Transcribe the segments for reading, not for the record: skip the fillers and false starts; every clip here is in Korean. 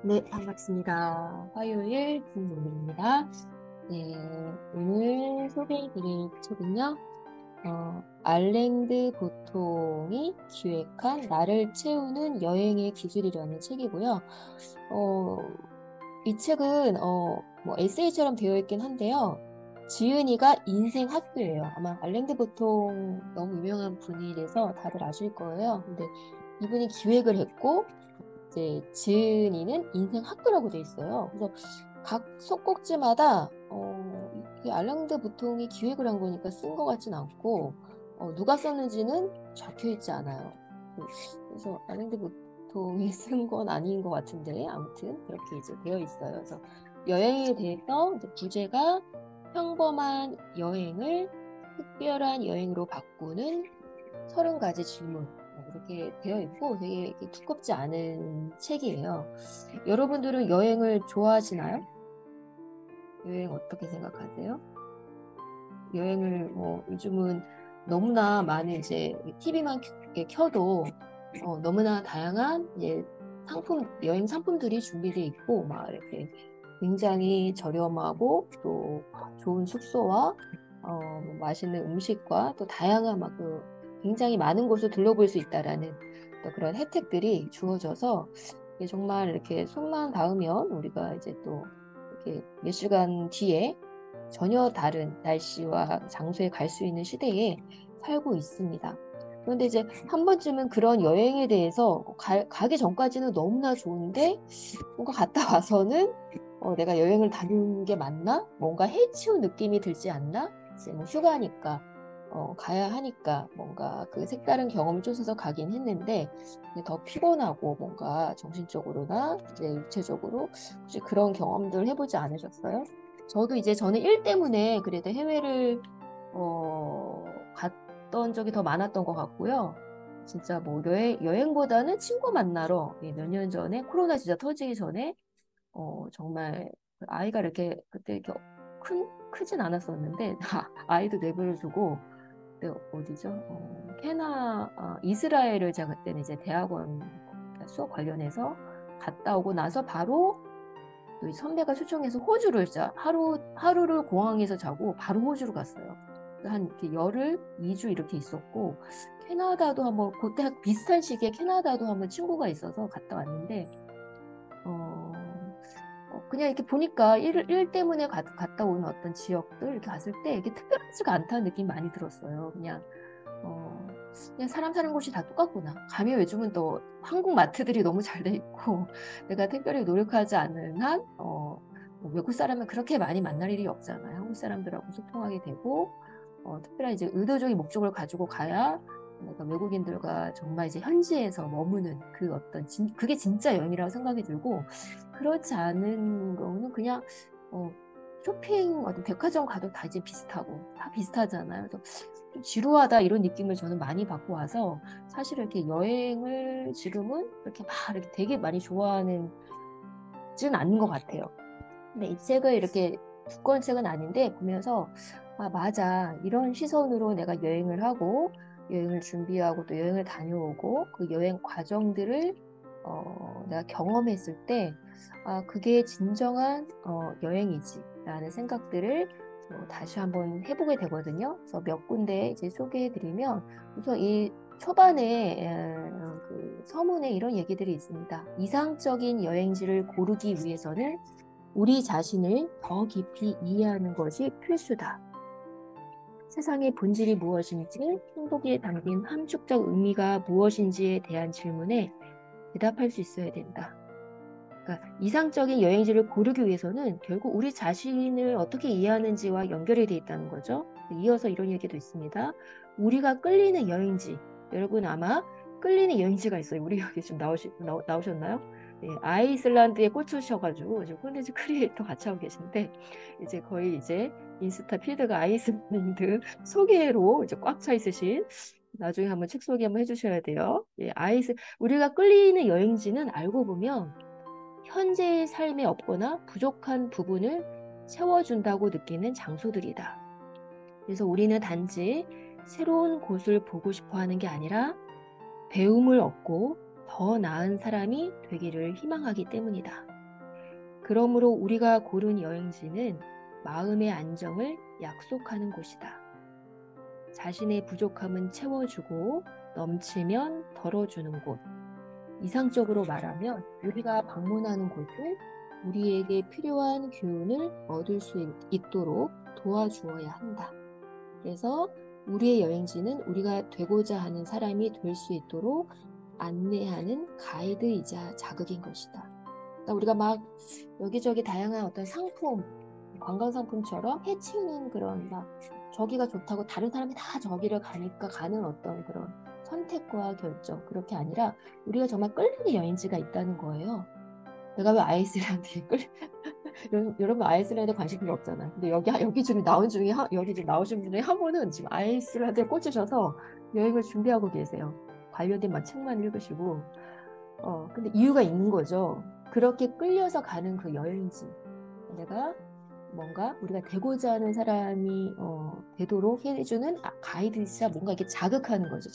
네, 반갑습니다. 화요일 김노리입니다. 네, 오늘 소개해드릴 책은요, 알랭드 보통이 기획한 나를 채우는 여행의 기술이라는 책이고요. 어, 이 책은 뭐 에세이처럼 되어 있긴 한데요. 지은이가 인생 학교예요. 아마 알랭드 보통 너무 유명한 분이라서 다들 아실 거예요. 근데 이분이 기획을 했고 이제 지은이는 인생 학교라고 돼 있어요. 그래서 각 속꼭지마다 이게 알랑드 보통이 기획을 한 거니까 쓴 것 같진 않고 누가 썼는지는 적혀 있지 않아요. 그래서 알랑드 보통이 쓴 건 아닌 것 같은데 아무튼 그렇게 이제 되어 있어요. 그래서 여행에 대해서 이제 부제가 평범한 여행을 특별한 여행으로 바꾸는 30가지 질문 이렇게 되어 있고 되게 이렇게 두껍지 않은 책이에요. 여러분들은 여행을 좋아하시나요? 여행 어떻게 생각하세요? 여행을 뭐 요즘은 너무나 많은 이제 TV만 켜도 너무나 다양한 이제 여행 상품들이 준비되어 있고 막 이렇게 굉장히 저렴하고 또 좋은 숙소와 뭐 맛있는 음식과 또 다양한 막그 굉장히 많은 곳을 둘러볼 수 있다라는 또 그런 혜택들이 주어져서 이게 정말 이렇게 손만 닿으면 우리가 이제 또 이렇게 몇 시간 뒤에 전혀 다른 날씨와 장소에 갈 수 있는 시대에 살고 있습니다. 그런데 이제 한 번쯤은 그런 여행에 대해서 가기 전까지는 너무나 좋은데 뭔가 갔다 와서는 내가 여행을 다니는 게 맞나? 뭔가 해치운 느낌이 들지 않나? 이제 뭐 휴가니까 가야 하니까 뭔가 그 색다른 경험을 쫓아서 가긴 했는데 이제 더 피곤하고 뭔가 정신적으로나 이제 육체적으로 혹시 그런 경험들 해보지 않으셨어요? 저도 이제 저는 일 때문에 그래도 해외를 갔던 적이 더 많았던 것 같고요. 진짜 뭐 여행보다는 친구 만나러 몇 년 전에 코로나 진짜 터지기 전에 정말 그 아이가 이렇게 그때 이렇게 크진 않았었는데 아이도 내버려 두고 그때 어디죠? 이스라엘을 제가 그때는 이제 대학원 수업 관련해서 갔다 오고 나서 바로 또 선배가 초청해서 호주를 하루를 공항에서 자고 바로 호주로 갔어요. 한 이렇게 열흘, 2주 이렇게 있었고 캐나다도 한번 그때 비슷한 시기에 캐나다도 한번 친구가 있어서 갔다 왔는데 어, 그냥 이렇게 보니까 일 때문에 갔다 오는 어떤 지역들 이렇게 갔을 때 이게 특별하지가 않다는 느낌이 많이 들었어요. 어, 그냥 사람 사는 곳이 다 똑같구나. 가면 요즘은 또 한국 마트들이 너무 잘 돼 있고 내가 특별히 노력하지 않는 한 뭐 외국 사람은 그렇게 많이 만날 일이 없잖아요. 한국 사람들하고 소통하게 되고 특별한 이제 의도적인 목적을 가지고 가야 그러니까 외국인들과 정말 이제 현지에서 머무는 그 어떤 그게 진짜 여행이라고 생각이 들고 그렇지 않은 거는 그냥 쇼핑 어떤 백화점 가도 다 이제 비슷하고 다 비슷하잖아요. 그래서 좀 지루하다 이런 느낌을 저는 많이 받고 와서 사실 이렇게 여행을 지금은 그렇게 막 이렇게 되게 많이 좋아하는지는 않는 것 같아요. 근데 이 책을 이렇게 두꺼운 책은 아닌데 보면서 아 맞아 이런 시선으로 내가 여행을 하고 여행을 준비하고 또 여행을 다녀오고 그 여행 과정들을 내가 경험했을 때 아 그게 진정한 여행이지라는 생각들을 다시 한번 해보게 되거든요. 그래서 몇 군데 이제 소개해드리면 우선 이 초반에 그 서문에 이런 얘기들이 있습니다. 이상적인 여행지를 고르기 위해서는 우리 자신을 더 깊이 이해하는 것이 필수다. 세상의 본질이 무엇인지, 행복에 담긴 함축적 의미가 무엇인지에 대한 질문에 대답할 수 있어야 된다. 그러니까 이상적인 여행지를 고르기 위해서는 결국 우리 자신을 어떻게 이해하는지와 연결이 돼 있다는 거죠. 이어서 이런 얘기도 있습니다. 우리가 끌리는 여행지, 여러분 아마 끌리는 여행지가 있어요. 우리 여기 좀 나오셨나요? 네, 아이슬란드에 꽂히셔가지고 지금 콘텐츠 크리에이터 같이 하고 계신데 이제 거의 이제 인스타 필드가 아이슬란드 소개로 이제 꽉 차 있으신 나중에 한번 책 소개 한번 해주셔야 돼요. 예, 우리가 끌리는 여행지는 알고 보면 현재의 삶에 없거나 부족한 부분을 채워준다고 느끼는 장소들이다. 그래서 우리는 단지 새로운 곳을 보고 싶어 하는 게 아니라 배움을 얻고 더 나은 사람이 되기를 희망하기 때문이다. 그러므로 우리가 고른 여행지는 마음의 안정을 약속하는 곳이다. 자신의 부족함은 채워주고 넘치면 덜어주는 곳. 이상적으로 말하면 우리가 방문하는 곳은 우리에게 필요한 교훈을 얻을 수 있도록 도와주어야 한다. 그래서 우리의 여행지는 우리가 되고자 하는 사람이 될 수 있도록 안내하는 가이드이자 자극인 것이다. 그러니까 우리가 막 여기저기 다양한 어떤 상품, 관광 상품처럼 해치우는 그런 막 저기가 좋다고 다른 사람이 다 저기를 가니까 가는 어떤 그런 선택과 결정, 그렇게 아니라 우리가 정말 끌리는 여행지가 있다는 거예요. 내가 왜 아이슬란드에 여러분 아이슬란드에 관심 별로 없잖아요. 근데 여기 지금 나온 중에 여기 지금 나오신 분의 한 분은 지금 아이슬란드에 꽂히셔서 여행을 준비하고 계세요. 관련된 막 책만 읽으시고. 근데 이유가 있는 거죠. 그렇게 끌려서 가는 그 여행지. 내가 뭔가 우리가 되고자 하는 사람이 되도록 해주는 가이드이자 뭔가 이렇게 자극하는 거죠.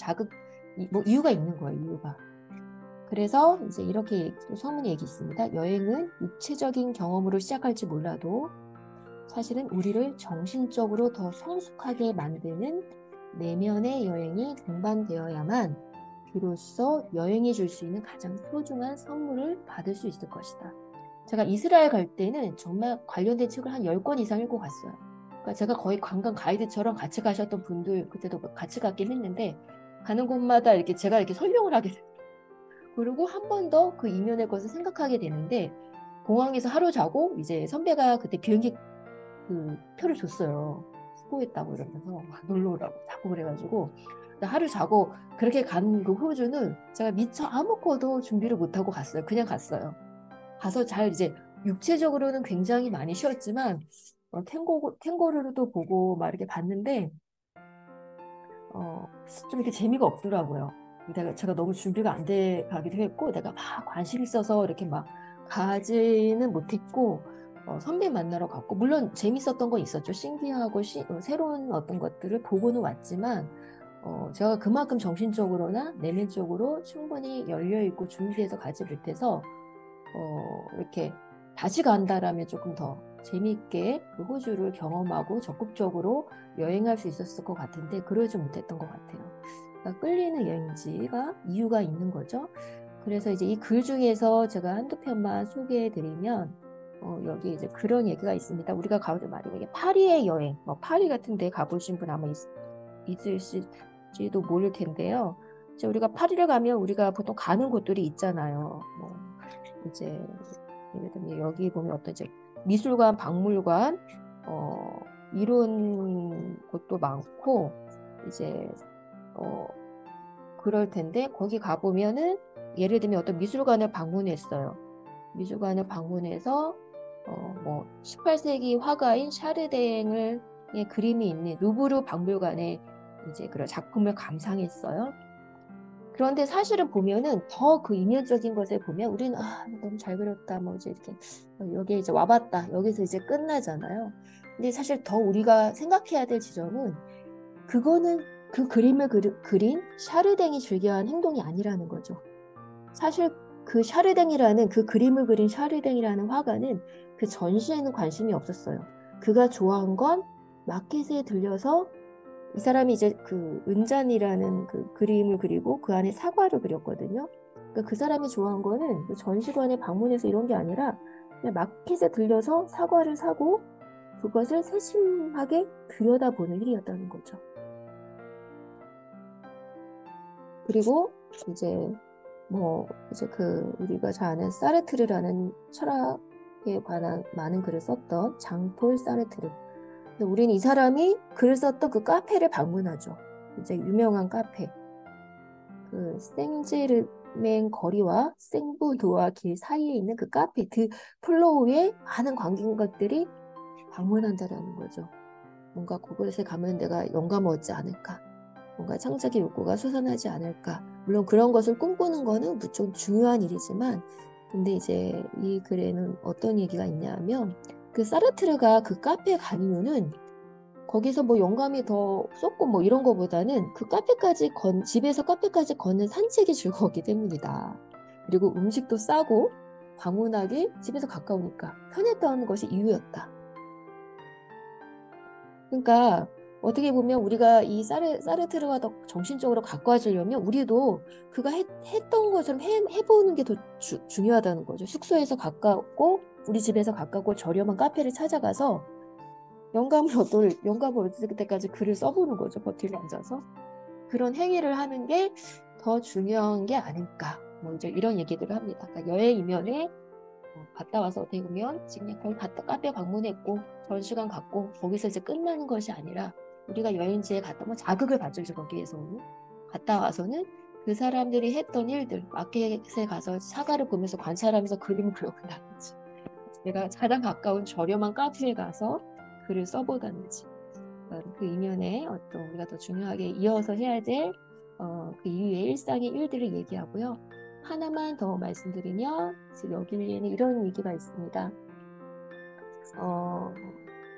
뭐 이유가 있는 거예요. 이유가. 그래서 이제 이렇게 또 서문에 얘기 있습니다. 여행은 육체적인 경험으로 시작할지 몰라도 사실은 우리를 정신적으로 더 성숙하게 만드는 내면의 여행이 동반되어야만 비로소 여행이 줄 수 있는 가장 소중한 선물을 받을 수 있을 것이다. 제가 이스라엘 갈 때는 정말 관련된 책을 한 10권 이상 읽고 갔어요. 그러니까 제가 거의 관광 가이드처럼 같이 가셨던 분들 그때도 같이 갔긴 했는데 가는 곳마다 이렇게 제가 이렇게 설명을 하게 돼요. 그리고 한 번 더 그 이면의 것을 생각하게 되는데 공항에서 하루 자고 이제 선배가 그때 비행기 그 표를 줬어요. 수고했다고 이러면서 놀러 오라고 자꾸 그래가지고 하루 자고 그렇게 간 그 호주는 제가 미처 아무것도 준비를 못하고 갔어요. 그냥 갔어요. 가서 잘 이제 육체적으로는 굉장히 많이 쉬었지만 캥거루도 보고 막 이렇게 봤는데 좀 이렇게 재미가 없더라고요. 제가 너무 준비가 안 돼 가기도 했고 내가 막 관심 있어서 이렇게 막 가지는 못했고 선배 만나러 갔고 물론 재밌었던 건 있었죠. 신기하고 새로운 어떤 것들을 보고는 왔지만 제가 그만큼 정신적으로나 내면적으로 충분히 열려있고 준비해서 가지 못해서 이렇게 다시 간다라면 조금 더 재미있게 그 호주를 경험하고 적극적으로 여행할 수 있었을 것 같은데 그러지 못했던 것 같아요. 그러니까 끌리는 여행지가 이유가 있는 거죠. 그래서 이제 이 글 중에서 제가 한두 편만 소개해드리면 여기 이제 그런 얘기가 있습니다. 우리가 가도 만약에 파리의 여행, 파리 같은 데 가보신 분 아마 있을지도 모를 텐데요. 이제 우리가 파리를 가면 우리가 보통 가는 곳들이 있잖아요. 이제 예를 들면 여기 보면 어떤 이제 미술관, 박물관 이런 곳도 많고 이제 그럴 텐데 거기 가보면은 예를 들면 어떤 미술관을 방문했어요. 미술관을 방문해서 뭐 18세기 화가인 샤르댕의 그림이 있는 루브르 박물관에 이제 그런 작품을 감상했어요. 그런데 사실은 보면은 더 그 이면적인 것을 보면 우리는 너무 잘 그렸다 뭐 이제 이렇게 여기에 이제 와봤다 여기서 이제 끝나잖아요. 근데 사실 더 우리가 생각해야 될 지점은 그거는 그 그림을 그린 샤르댕이 즐겨한 행동이 아니라는 거죠. 사실 그 샤르댕이라는 그 그림을 그린 샤르댕이라는 화가는 그 전시에는 관심이 없었어요. 그가 좋아한 건 마켓에 들려서 이 사람이 이제 그 은잔이라는 그 그림을 그리고 그 안에 사과를 그렸거든요. 그러니까 그 사람이 좋아한 거는 그 전시관에 방문해서 이런 게 아니라 그냥 마켓에 들려서 사과를 사고 그것을 세심하게 들여다보는 일이었다는 거죠. 그리고 이제 이제 그 우리가 잘 아는 사르트르라는 철학에 관한 많은 글을 썼던 장폴 사르트르. 우리는 이 사람이 글을 썼던 그 카페를 방문하죠. 이제 유명한 카페. 그 생제르맹 거리와 생부도와 길 사이에 있는 그 카페, 그 플로우에 많은 관광객들이 방문한다라는 거죠. 뭔가 그곳에 가면 내가 영감을 얻지 않을까. 뭔가 창작의 욕구가 솟아나지 않을까. 물론 그런 것을 꿈꾸는 거는 무척 중요한 일이지만 근데 이제 이 글에는 어떤 얘기가 있냐면 그 사르트르가 그 카페에 간 이유는 거기서 뭐 영감이 더 쏟고 뭐 이런 거보다는 그 집에서 카페까지 걷는 산책이 즐거웠기 때문이다. 그리고 음식도 싸고 방문하기 집에서 가까우니까 편했던 것이 이유였다. 그러니까 어떻게 보면 우리가 이 사르트르가 더 정신적으로 가까워지려면 우리도 그가 했던 것처럼 해보는 게 더 중요하다는 거죠. 숙소에서 가깝고 우리 집에서 가깝고 저렴한 카페를 찾아가서 영감을 얻을 때까지 글을 써보는 거죠. 버티를 앉아서. 그런 행위를 하는 게 더 중요한 게 아닐까. 뭐 이제 이런 얘기들을 합니다. 그러니까 여행 이면에 갔다 와서 어떻게 보면 지금 거기 갔다 카페 방문했고 전시관 갔고 거기서 이제 끝나는 것이 아니라 우리가 여행지에 갔다 뭐 자극을 받죠. 거기에서는 갔다 와서는 그 사람들이 했던 일들 마켓에 가서 사과를 보면서 관찰하면서 그림을 그려본다든지 내가 가장 가까운 저렴한 카페에 가서 글을 써보다든지 그 이면에 어떤 우리가 더 중요하게 이어서 해야 될 그 이후의 일상의 일들을 얘기하고요. 하나만 더 말씀드리면 여기에는 이런 얘기가 있습니다.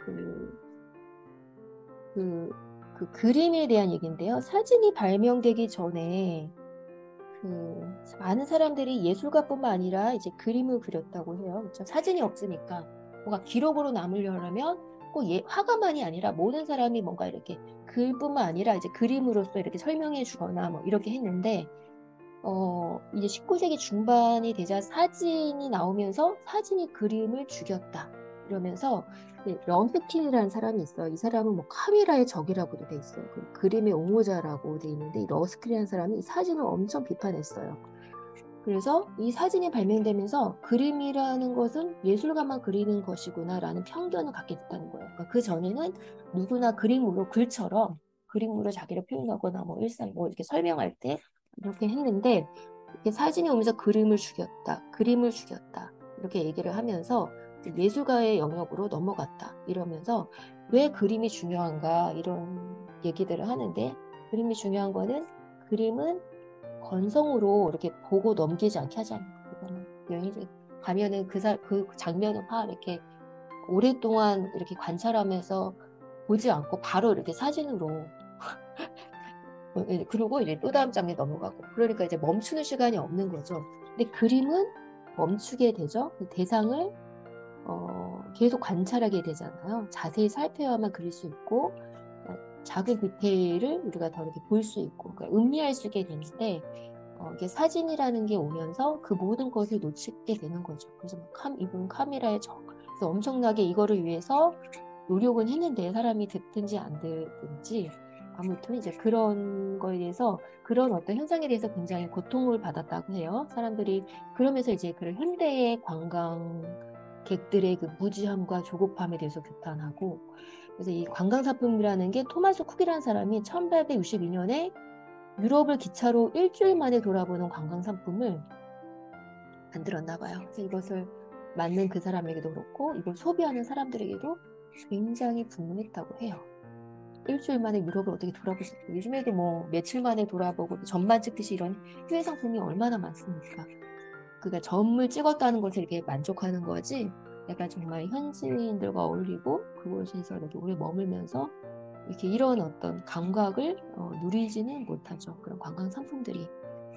그, 그 그림에 대한 얘기인데요. 사진이 발명되기 전에 많은 사람들이 예술가뿐만 아니라 이제 그림을 그렸다고 해요. 그렇죠? 사진이 없으니까 뭔가 기록으로 남으려면 꼭 화가만이 아니라 모든 사람이 뭔가 이렇게 글뿐만 아니라 이제 그림으로써 이렇게 설명해 주거나 뭐 이렇게 했는데 이제 19세기 중반이 되자 사진이 나오면서 사진이 그림을 죽였다. 이러면서 럼프킨이라는 사람이 있어요. 이 사람은 뭐 카미라의 적이라고도 돼 있어요. 그 그림의 옹호자라고 돼 있는데 이 러스킬이라는 사람이 이 사진을 엄청 비판했어요. 그래서 이 사진이 발명되면서 그림이라는 것은 예술가만 그리는 것이구나라는 편견을 갖게 됐다는 거예요. 그러니까 그 전에는 누구나 그림으로 글처럼 그림으로 자기를 표현하거나 뭐 일상 뭐 이렇게 설명할 때 이렇게 했는데 이렇게 사진이 오면서 그림을 죽였다, 그림을 죽였다 이렇게 얘기를 하면서 예술가의 영역으로 넘어갔다 이러면서 왜 그림이 중요한가 이런 얘기들을 하는데 그림이 중요한 거는 그림은 건성으로 이렇게 보고 넘기지 않게 하잖아요. 여행지 가면은 그 장면을 막 이렇게 오랫동안 이렇게 관찰하면서 보지 않고 바로 이렇게 사진으로 그리고 이제 또 다음 장면 넘어가고 그러니까 이제 멈추는 시간이 없는 거죠. 근데 그림은 멈추게 되죠. 그 대상을 계속 관찰하게 되잖아요. 자세히 살펴야만 그릴 수 있고 작은 디테일을 우리가 더 이렇게 볼 수 있고 그러니까 음미할 수 있게 되는데 이게 사진이라는 게 오면서 그 모든 것을 놓치게 되는 거죠. 그래서 이분 카메라에 그래서 엄청나게 이거를 위해서 노력은 했는데 사람이 듣든지 안 듣든지 아무튼 이제 그런 거에 대해서 그런 어떤 현상에 대해서 굉장히 고통을 받았다고 해요. 사람들이 그러면서 이제 그런 현대의 관광객들의 그 무지함과 조급함에 대해서 규탄하고 그래서 이 관광상품이라는 게 토마스 쿡이라는 사람이 1862년에 유럽을 기차로 일주일 만에 돌아보는 관광 상품을 만들었나 봐요. 그래서 이것을 맞는 그 사람에게도 그렇고 이걸 소비하는 사람들에게도 굉장히 분노했다고 해요. 일주일 만에 유럽을 어떻게 돌아볼 수 있어요? 요즘에도 뭐 며칠 만에 돌아보고 전만 찍듯이 이런 해외 상품이 얼마나 많습니까? 그러니까 점을 찍었다는 것을 이렇게 만족하는 거지 약간 정말 현지인들과 어울리고 그곳에서 이렇게 오래 머물면서 이렇게 이런 어떤 감각을 누리지는 못하죠. 그런 관광 상품들이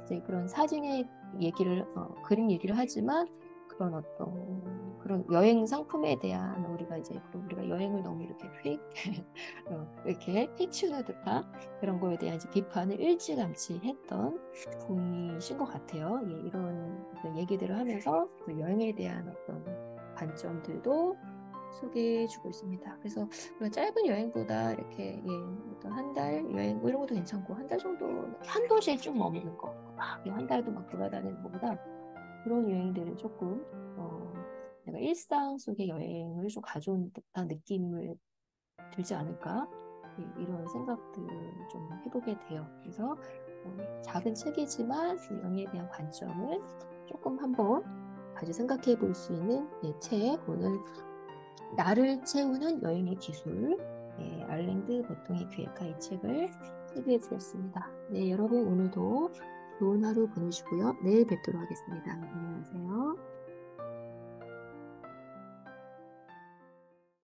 이제 그런 사진의 얘기를 그림 얘기를 하지만 그런 어떤 그런 여행 상품에 대한 우리가 여행을 너무 이렇게 이렇게 해치우는 듯한 그런 거에 대한 이제 비판을 일찌감치 했던 분이신 것 같아요. 예, 이런 얘기들을 하면서 그 여행에 대한 어떤 관점들도 소개해주고 있습니다. 그래서 짧은 여행보다 이렇게 어떤 한 달 여행 뭐 이런 것도 괜찮고 한 달 정도 한 도시에 쭉 머무는 거 막 한 달도 막 돌아다니는 것보다 그런 여행들은 조금 내가 일상 속의 여행을 좀 가져온 듯한 느낌을 들지 않을까 이런 생각들을 좀 해보게 돼요. 그래서 작은 책이지만 여행에 대한 관점을 조금 한번 다시 생각해 볼 수 있는 책 오늘 나를 채우는 여행의 기술 알랭드 보통의 기획가 이 책을 소개해 드렸습니다. 네, 여러분 오늘도 좋은 하루 보내시고요. 내일 뵙도록 하겠습니다. 안녕하세요.